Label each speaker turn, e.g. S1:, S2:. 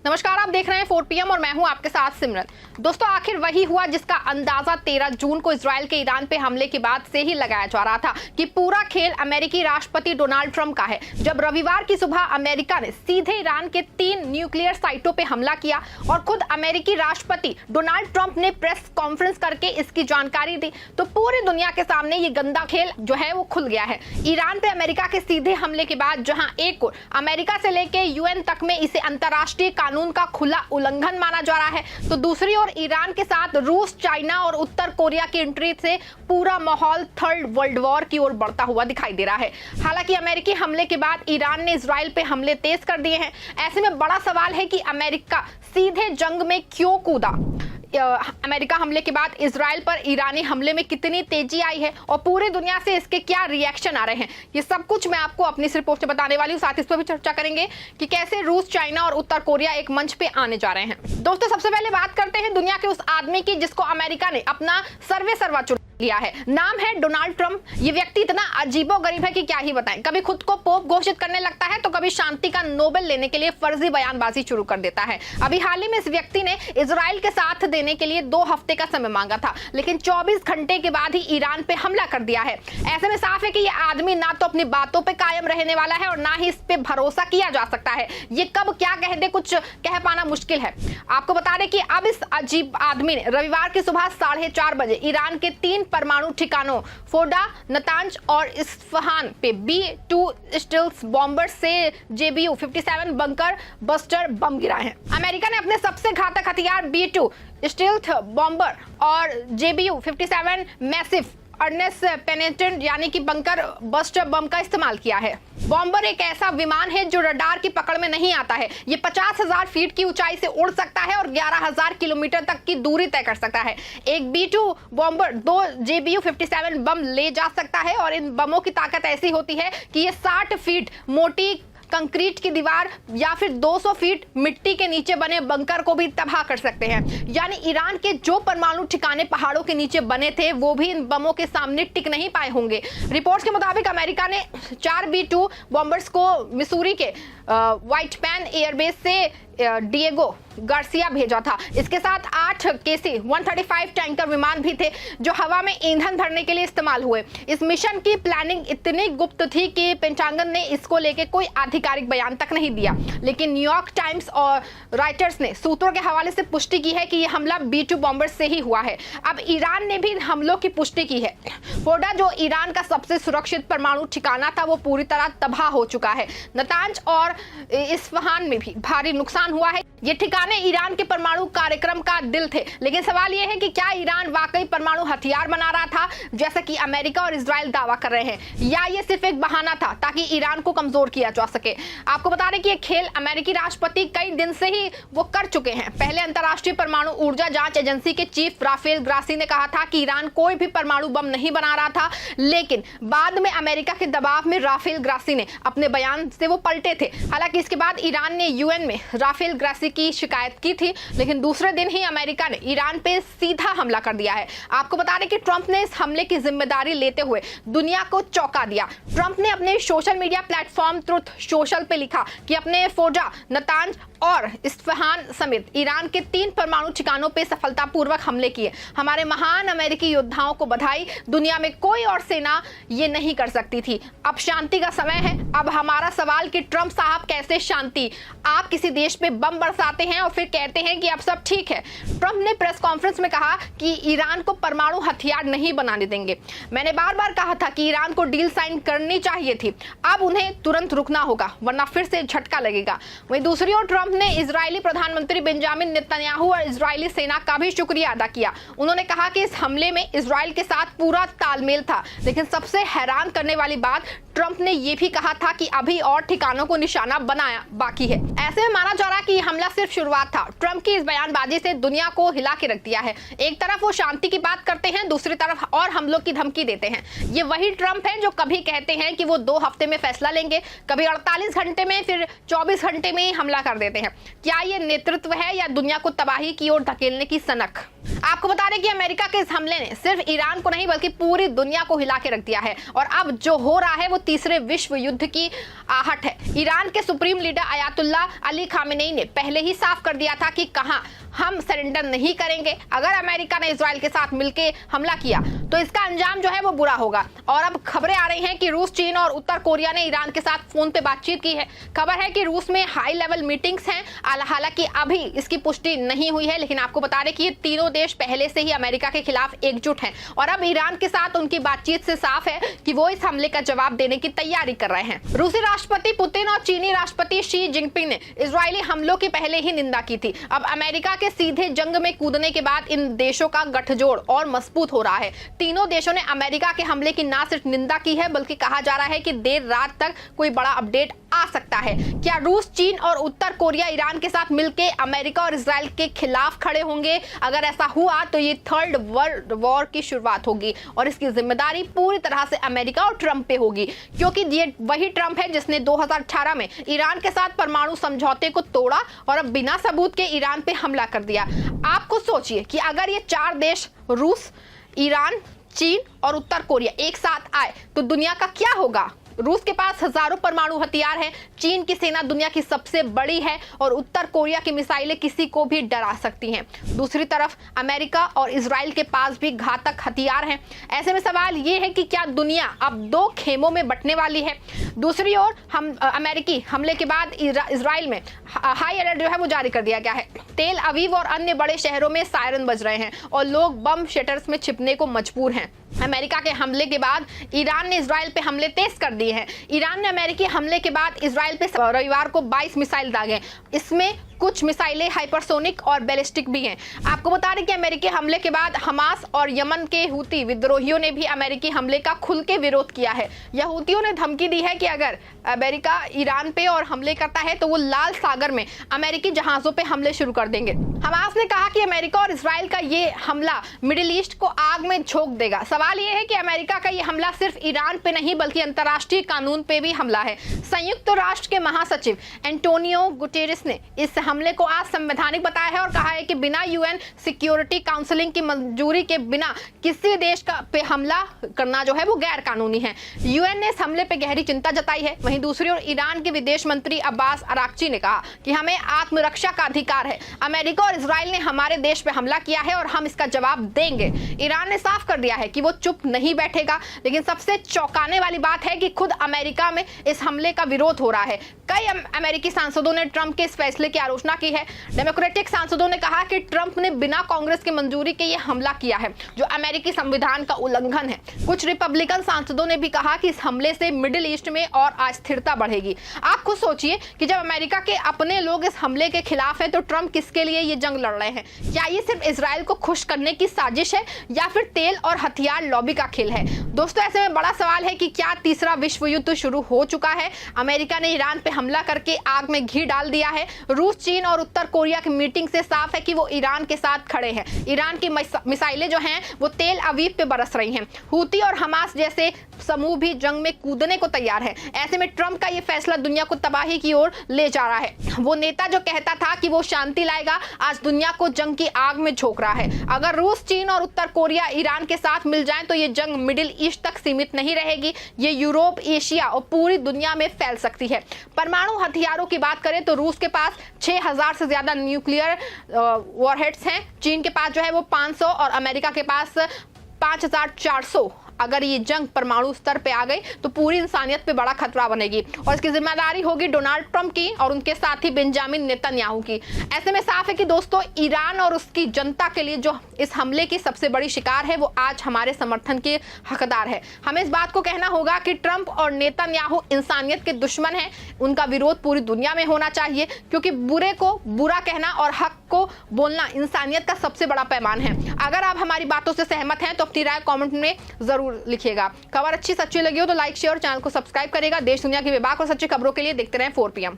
S1: नमस्कार, आप देख रहे हैं 4 PM और मैं हूं आपके साथ सिमरन। दोस्तों, आखिर वही हुआ जिसका अंदाजा 13 जून को इजराइल के ईरान पे हमले के बाद से ही लगाया जा रहा था कि पूरा खेल अमेरिकी राष्ट्रपति डोनाल्ड ट्रंप का है। जब रविवार की सुबह अमेरिका ने सीधे ईरान के 3 न्यूक्लियर साइटों पे हमला किया और खुद अमेरिकी राष्ट्रपति डोनाल्ड ट्रंप ने प्रेस कॉन्फ्रेंस करके इसकी जानकारी दी, तो पूरी दुनिया के सामने ये गंदा खेल जो है वो खुल गया है। ईरान पे अमेरिका के सीधे हमले के बाद जहां एक ओर अमेरिका से लेके यूएन तक में इसे अंतर्राष्ट्रीय कानून का खुला उल्लंघन माना जा रहा है, तो दूसरी ओर ईरान के साथ रूस, चाइना और उत्तर कोरिया की एंट्री से पूरा माहौल थर्ड वर्ल्ड वॉर की ओर बढ़ता हुआ दिखाई दे रहा है। हालांकि अमेरिकी हमले के बाद ईरान ने इजराइल पे हमले तेज कर दिए हैं। ऐसे में बड़ा सवाल है कि अमेरिका सीधे जंग में क्यों कूदा। अमेरिका हमले के बाद इजराइल पर ईरानी हमले में कितनी तेजी आई है और पूरी दुनिया से इसके क्या रिएक्शन आ रहे हैं, ये सब कुछ मैं आपको अपनी इस रिपोर्ट से बताने वाली हूँ। साथ ही इस पर भी चर्चा करेंगे कि कैसे रूस, चाइना और उत्तर कोरिया एक मंच पे आने जा रहे हैं। दोस्तों, सबसे पहले बात करते हैं दुनिया के उस आदमी की जिसको अमेरिका ने अपना सर्वे सर्वा चुन लिया है। नाम है डोनाल्ड ट्रंप। ये व्यक्ति इतना अजीबोगरीब है कि क्या ही बताएं। कभी खुद को पोप घोषित करने लगता है तो कभी शांति का नोबेल लेने के लिए फर्जी बयानबाजी शुरू कर देता है। अभी हाल ही में इस व्यक्ति ने इजराइल के साथ देने के लिए 2 हफ्ते का समय मांगा था, लेकिन 24 घंटे के बाद ही ईरान पे हमला कर दिया है। ऐसे में साफ है कि ये आदमी ना तो अपनी बातों पे कायम रहने वाला है और ना ही इस पे भरोसा किया जा सकता है। ये कब क्या कह दे, कुछ कह पाना मुश्किल है। आपको बता दें कि अब इस अजीब आदमी ने रविवार की सुबह 4:30 बजे ईरान के 3 परमाणु ठिकानों फोर्डा, नतांज और इस्फहान पे B-2 स्टील्थ बॉम्बर से JBU-57 बंकर बस्टर बम गिराए हैं। अमेरिका ने अपने सबसे घातक हथियार B-2 स्टील्थ बॉम्बर और JBU-57 मैसिव अर्नेस पेनेट्रेंट यानी कि बंकर बस्टर बम का इस्तेमाल किया है। बॉम्बर एक ऐसा विमान है जो रडार की पकड़ में नहीं आता है। ये 50,000 फीट की ऊंचाई से उड़ सकता है और 11,000 किलोमीटर तक की दूरी तय कर सकता है। एक B-2 बॉम्बर 2 JBU-57 बम ले जा सकता है और इन बमों की ताकत ऐसी होती है कि ये 60 फीट मोटी कंक्रीट की दीवार या फिर 200 फीट मिट्टी के नीचे बने बंकर को भी तबाह कर सकते हैं। यानी ईरान के जो परमाणु ठिकाने पहाड़ों के नीचे बने थे वो भी इन बमों के सामने टिक नहीं पाए होंगे। रिपोर्ट्स के मुताबिक अमेरिका ने 4 B-2 बॉम्बर्स को मिसूरी के व्हाइट पैन एयरबेस से डिएगो गार्सिया भेजा था। इसके साथ 8 KC-135 टैंकर विमान भी थे जो हवा में ईंधन भरने के लिए इस्तेमाल हुए। इस मिशन की प्लानिंग इतनी गुप्त थी कि पेंटागन ने इसको लेके कोई आधिकारिक बयान तक नहीं दिया, लेकिन न्यूयॉर्क टाइम्स और राइटर्स ने सूत्रों के हवाले से पुष्टि की है कि यह हमला B-2 बॉम्बर से ही हुआ है। अब ईरान ने भी हमलों की पुष्टि की है। फोर्डा, जो ईरान का सबसे सुरक्षित परमाणु ठिकाना था, वो पूरी तरह तबाह हो चुका है। नतांज और इस्फहान में भी भारी नुकसान हुआ है। ये ठिकाने ईरान के परमाणु कार्यक्रम का दिल थे, लेकिन सवाल यह है कि क्या ईरान वाकई परमाणु हथियार बना रहा था जैसा कि अमेरिका और इजराइल दावा कर रहे हैं, या ये सिर्फ एक बहाना था ताकि ईरान को कमजोर किया जा सके। आपको बता दें कि ये खेल अमेरिकी राष्ट्रपति कई दिन से ही वो कर चुके हैं। पहले अंतर्राष्ट्रीय परमाणु ऊर्जा जांच एजेंसी के चीफ राफेल ग्रासी ने कहा था कि ईरान कोई भी परमाणु बम नहीं बना रहा था, लेकिन बाद में अमेरिका के दबाव में राफेल ग्रासी ने अपने बयान से वो पलटे थे। हालांकि इसके बाद ईरान ने यूएन में राफेल ग्रासी की शिकायत की थी, लेकिन दूसरे दिन ही अमेरिका ने ईरान पे सीधा हमला कर दिया है। आपको बता दें कि ट्रंप ने इस हमले की जिम्मेदारी लेते हुए दुनिया को चौंका दिया। ट्रंप ने अपने social media platform truth social पे लिखा कि अपने फोर्डा, नतांज और इस्फहान समेत ईरान के 3 परमाणु ठिकानों पे सफलतापूर्वक हमले किए। हमारे महान अमेरिकी योद्धाओं को बधाई। दुनिया में कोई और सेना ये नहीं कर सकती थी। अब शांति का समय है। अब हमारा सवाल कि ट्रंप साहब कैसे शांति? आप किसी देश पे बम बरसाते हैं और फिर कहते हैं कि अब सब ठीक है। ट्रंप ने प्रेस कॉन्फ्रेंस में कहा कि ईरान को परमाणु हथियार नहीं बनाने देंगे। मैंने बार बार कहा था कि ईरान को डील साइन करनी चाहिए थी। अब उन्हें तुरंत रुकना होगा, वरना फिर से झटका लगेगा। वहीं दूसरी ओर ट्रंप ने इजरायली प्रधानमंत्री बेंजामिन नेतन्याहू और इजरायली सेना का भी शुक्रिया अदा किया। उन्होंने कहा कि इस हमले में इजराइल के साथ पूरा तालमेल था, लेकिन सबसे हैरान करने वाली बात, ट्रंप ने यह भी कहा था कि अभी और ठिकानों को निशाना बनाया बाकी है। ऐसे में माना जा रहा कि यह हमला सिर्फ शुरुआत था। ट्रंप की इस बयानबाजी से दुनिया को हिला के रख दिया है। एक तरफ वो शांति की बात करते हैं, दूसरी तरफ और हमलों की धमकी देते हैं। ये वही ट्रंप है जो कभी कहते हैं कि वो 2 हफ्ते में फैसला लेंगे, कभी 48 घंटे में, फिर 24 घंटे में ही हमला कर देते हैं। क्या ये नेतृत्व है या दुनिया को तबाही की ओर धकेलने की सनक? आपको बता दें कि अमेरिका के इस हमले ने सिर्फ ईरान को नहीं बल्कि पूरी दुनिया को हिला के रख दिया है और अब जो हो रहा है वो तीसरे विश्व युद्ध की आहट है। ईरान के supreme leader Ayatollah Ali Khamenei ने पहले ही साफ कर दिया था कि कहां हम सरेंडर नहीं करेंगे। अगर अमेरिका ने इजराइल के साथ मिलकर हमला किया तो इसका अंजाम जो है वो बुरा होगा। और अब खबरें आ रही हैं कि रूस, चीन और उत्तर कोरिया ने ईरान के साथ फोन पे बातचीत की है। खबर है कि रूस में हाई लेवल मीटिंग्स हैं, हालांकि अभी इसकी पुष्टि नहीं हुई है, लेकिन आपको बता दें कि ये तीनों देश पहले से ही अमेरिका के खिलाफ एकजुट हैं और अब ईरान के साथ उनकी बातचीत से साफ है कि वो इस हमले का जवाब देने की तैयारी कर रहे हैं। रूसी राष्ट्रपति पुतिन और चीनी राष्ट्रपति शी जिनपिंग ने इजरायली हमलों की पहले ही निंदा की थी। अब अमेरिका के सीधे जंग में कूदने के बाद इन देशों का गठजोड़ और मजबूत हो रहा है। तीनों देशों ने अमेरिका के हमले की न सिर्फ निंदा की है बल्कि कहा जा रहा है कि देर रात तक कोई बड़ा अपडेट आ सकता है। क्या रूस, चीन और उत्तर कोरिया ईरान के साथ मिलकर अमेरिका और इजराइल के खिलाफ खड़े होंगे? अगर ऐसा हुआ तो ये थर्ड वर्ल्ड वॉर की शुरुआत होगी और इसकी जिम्मेदारी पूरी तरह से अमेरिका और ट्रंप पे होगी, क्योंकि ये वही ट्रंप है जिसने 2018 में ईरान के साथ परमाणु समझौते को तोड़ा और अब बिना सबूत के ईरान पे हमला कर दिया। आपको सोचिए कि अगर ये चार देश रूस, ईरान, चीन और उत्तर कोरिया एक साथ आए तो दुनिया का क्या होगा। रूस के पास हजारों परमाणु हथियार हैं, चीन की सेना दुनिया की सबसे बड़ी है और उत्तर कोरिया की मिसाइलें किसी को भी डरा सकती हैं। दूसरी तरफ अमेरिका और इजराइल के पास भी घातक हथियार हैं। ऐसे में सवाल ये है कि क्या दुनिया अब दो खेमों में बंटने वाली है? दूसरी ओर हम अमेरिकी हमले के बाद इजराइल में हाई अलर्ट जो है वो जारी कर दिया गया है। तेल अवीव और अन्य बड़े शहरों में सायरन बज रहे हैं और लोग बम शेल्टर्स में छिपने को मजबूर हैं। अमेरिका के हमले के बाद ईरान ने इजराइल पे हमले तेज कर दिए हैं। ईरान ने अमेरिकी हमले के बाद इजराइल पे रविवार को 22 मिसाइल दागे। इसमें कुछ मिसाइलें हाइपरसोनिक और बैलिस्टिक भी हैं। आपको बता दें कि अमेरिकी हमले के बाद हमास और यमन के हूती विद्रोहियों ने भी अमेरिकी हमले का खुल के विरोध किया है। यहूदियों ने धमकी दी है कि अगर अमेरिका ईरान पे और हमले करता है तो वो लाल सागर में अमेरिकी जहाजों पे हमले शुरू कर देंगे। हमास ने कहा कि अमेरिका और इजराइल का ये हमला मिडिल ईस्ट को आग में झोंक देगा। सवाल ये है कि अमेरिका का ये हमला सिर्फ ईरान पे नहीं बल्कि अंतर्राष्ट्रीय कानून पे भी हमला है। संयुक्त राष्ट्र के महासचिव एंटोनियो गुटेरेस ने इस हमले को आज संवैधानिक बताया है और कहा है कि बिना यूएन सिक्योरिटी काउंसिलिंग की मंजूरी के बिना किसी देश का पे हमला करना जो है वो गैर कानूनी है। यूएन ने इस हमले पे गहरी चिंता जताई है। वहीं दूसरी ओर ईरान के विदेश मंत्री अब्बास अराक्ची ने कहा कि हमें आत्मरक्षा का अधिकार है। अमेरिका और इजराइल ने हमारे देश पे हमला किया है और हम इसका जवाब देंगे। ईरान ने साफ कर दिया है कि वो चुप नहीं बैठेगा। लेकिन सबसे चौंकाने वाली बात है कि खुद अमेरिका में इस हमले का विरोध हो रहा है। कई अमेरिकी सांसदों ने ट्रंप के इस फैसले की आलोचना की है। डेमोक्रेटिक सांसदों ने कहा कि ट्रंप ने बिना कांग्रेस की मंजूरी के ये हमला किया है जो अमेरिकी संविधान का उल्लंघन है। कुछ रिपब्लिकन सांसदों ने भी कहा कि इस हमले से मिडिल ईस्ट में और अस्थिरता बढ़ेगी। आप खुद सोचिए कि जब अमेरिका के अपने लोग इस हमले के खिलाफ है तो ट्रंप किसके लिए ये जंग लड़ रहे हैं? क्या ये सिर्फ इजराइल को खुश करने की साजिश है या फिर तेल और हथियार लॉबी का खेल है? दोस्तों, ऐसे में बड़ा सवाल है कि क्या तीसरा विश्व युद्ध शुरू हो चुका है? अमेरिका ने ईरान पे हमला करके आग में घी डाल दिया है। रूस, चीन और उत्तर कोरिया की मीटिंग से साफ है कि वो ईरान के साथ खड़े हैं। ईरान की मिसाइलें जो हैं वो तेल अवीव पे बरस रही हैं। हूती और हमास जैसे समूह भी जंग में कूदने को तैयार है। ऐसे में ट्रंप का ये फैसला दुनिया को तबाही की ओर ले जा रहा है। वो नेता जो कहता था कि वो शांति लाएगा आज दुनिया को जंग की आग में झोंक रहा है। अगर रूस, चीन और उत्तर कोरिया ईरान के साथ मिल जाएं तो ये जंग मिडिल ईस्ट तक सीमित नहीं रहेगी। ये यूरोप, एशिया और पूरी दुनिया में फैल सकती है। परमाणु हथियारों की बात करें तो रूस के पास 6000 से ज्यादा न्यूक्लियर वॉरहेड्स हैं। चीन के पास जो है वो 500 और अमेरिका के पास 5400। अगर ये जंग परमाणु स्तर पे आ गई तो पूरी इंसानियत पे बड़ा खतरा बनेगी और इसकी जिम्मेदारी होगी डोनाल्ड ट्रंप की और उनके साथी बेंजामिन नेतन्याहू की। ऐसे में साफ है कि दोस्तों, ईरान और उसकी जनता के लिए जो इस हमले की सबसे बड़ी शिकार है वो आज हमारे समर्थन के हकदार है। हमें इस बात को कहना होगा कि ट्रंप और नेतन्याहू इंसानियत के दुश्मन हैं। उनका विरोध पूरी दुनिया में होना चाहिए क्योंकि बुरे को बुरा कहना और हक को बोलना इंसानियत का सबसे बड़ा पैमान है। अगर आप हमारी बातों से सहमत हैं तो अपनी राय कमेंट में जरूर लिखिएगा। खबर अच्छी सच्ची लगी हो तो लाइक, शेयर और चैनल को सब्सक्राइब करेगा। देश दुनिया की बेबाक और सच्ची खबरों के लिए देखते रहें 4 PM।